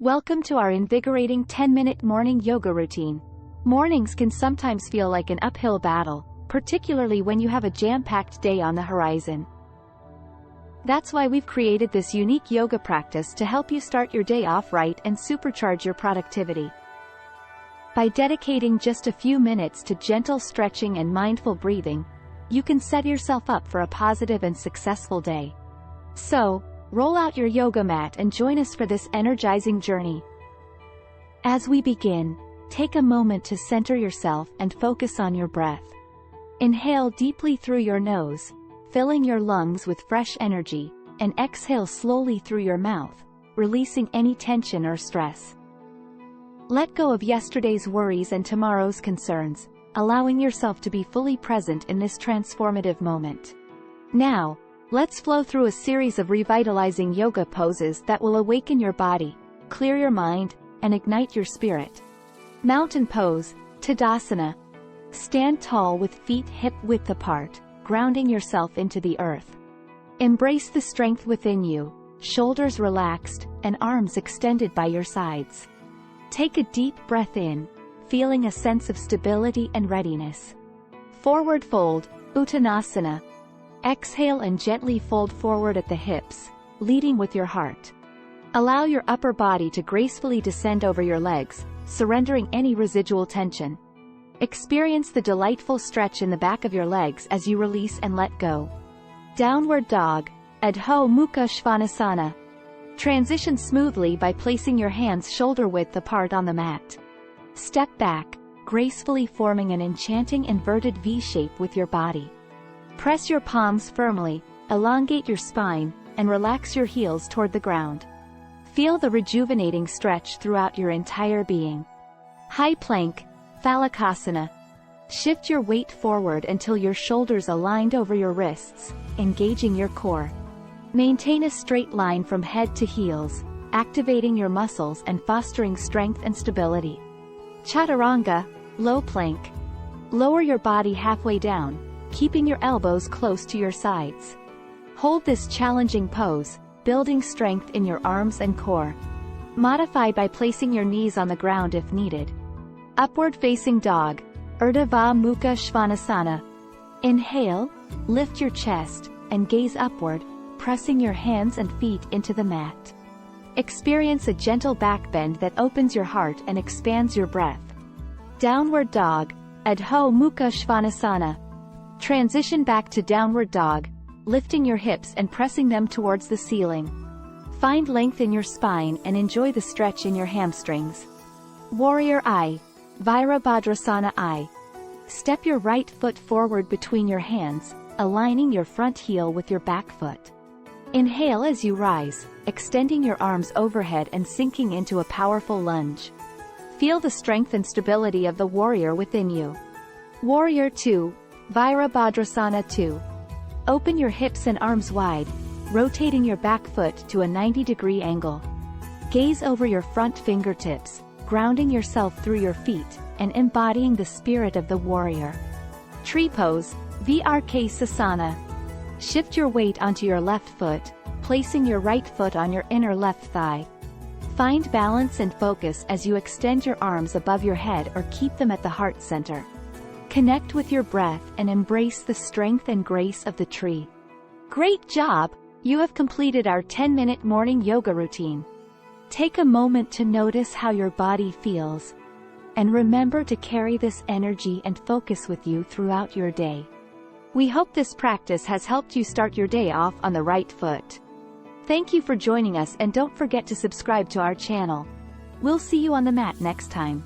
Welcome to our invigorating 10-minute morning yoga routine. Mornings can sometimes feel like an uphill battle, particularly when you have a jam-packed day on the horizon. That's why we've created this unique yoga practice to help you start your day off right and supercharge your productivity. By dedicating just a few minutes to gentle stretching and mindful breathing, you can set yourself up for a positive and successful day. So, roll out your yoga mat and join us for this energizing journey. As we begin, take a moment to center yourself and focus on your breath. Inhale deeply through your nose, filling your lungs with fresh energy, and exhale slowly through your mouth, releasing any tension or stress. Let go of yesterday's worries and tomorrow's concerns, allowing yourself to be fully present in this transformative moment. Now, let's flow through a series of revitalizing yoga poses that will awaken your body, clear your mind, and ignite your spirit. Mountain pose, Tadasana. Stand tall with feet hip-width apart, grounding yourself into the earth. Embrace the strength within you, shoulders relaxed, and arms extended by your sides. Take a deep breath in, feeling a sense of stability and readiness. Forward fold, Uttanasana. Exhale and gently fold forward at the hips, leading with your heart. Allow your upper body to gracefully descend over your legs, surrendering any residual tension. Experience the delightful stretch in the back of your legs as you release and let go. Downward dog, Adho Mukashvanasana. Transition smoothly by placing your hands shoulder-width apart on the mat. Step back, gracefully forming an enchanting inverted V shape with your body. Press your palms firmly, elongate your spine, and relax your heels toward the ground. Feel the rejuvenating stretch throughout your entire being. High plank, Tadasana. Shift your weight forward until your shoulders aligned over your wrists, engaging your core. Maintain a straight line from head to heels, activating your muscles and fostering strength and stability. Chaturanga, low plank. Lower your body halfway down, keeping your elbows close to your sides. Hold this challenging pose, building strength in your arms and core. Modify by placing your knees on the ground if needed. Upward facing dog, Adho Mukashvanasana. Inhale, lift your chest, and gaze upward, pressing your hands and feet into the mat. Experience a gentle back bend that opens your heart and expands your breath. Downward dog, Adho Mukashvanasana. Transition back to downward dog, lifting your hips and pressing them towards the ceiling. Find length in your spine and enjoy the stretch in your hamstrings. Warrior I, Virabhadrasana I. Step your right foot forward between your hands, aligning your front heel with your back foot. Inhale as you rise, extending your arms overhead and sinking into a powerful lunge. Feel the strength and stability of the warrior within you. Warrior II, Virabhadrasana 2. Open your hips and arms wide, rotating your back foot to a 90-degree angle. Gaze over your front fingertips, grounding yourself through your feet, and embodying the spirit of the warrior. Tree pose, Vrksasana. Shift your weight onto your left foot, placing your right foot on your inner left thigh. Find balance and focus as you extend your arms above your head or keep them at the heart center. Connect with your breath and embrace the strength and grace of the tree. Great job! You have completed our 10-minute morning yoga routine. Take a moment to notice how your body feels. And remember to carry this energy and focus with you throughout your day. We hope this practice has helped you start your day off on the right foot. Thank you for joining us and don't forget to subscribe to our channel. We'll see you on the mat next time.